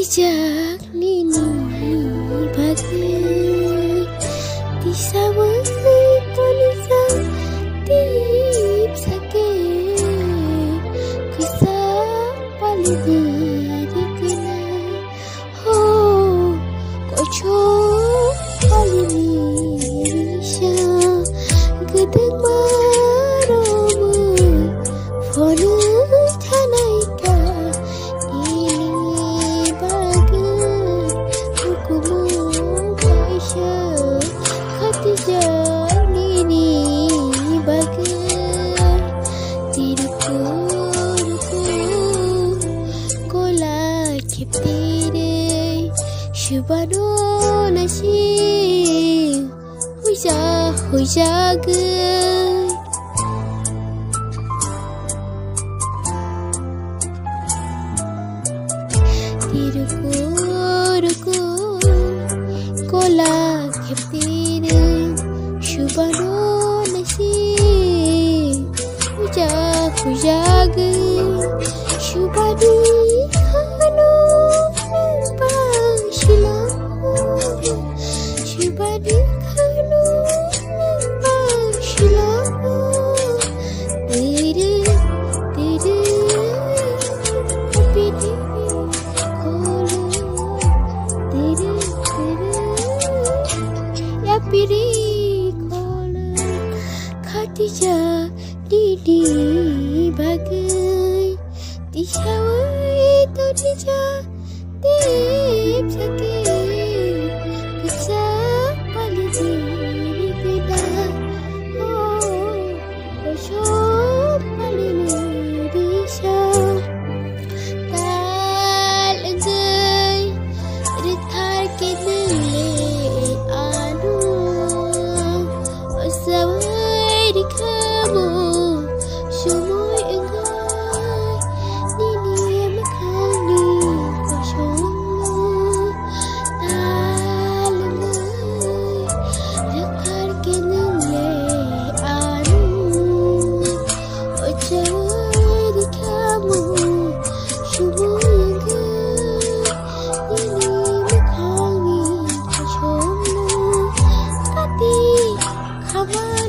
Jejak lini bagai di sawah tulisan tip sakit kisah paling dikena kocok paling Indonesia gedeng maroma fonu tanaika Shubano nasi huja gai Tiruku kola keptire Shubano nasi huja gai Shubadi kano Shubadi kano shilamu tere pidi kolo tere ya pidi kolo Khadijah didi bagai di sawah Khadijah tip sakit kisah paling dikena kocok paling Indonesia tak lengai retar kena anu sampai di kamu semua engai nini makani kocok Come on.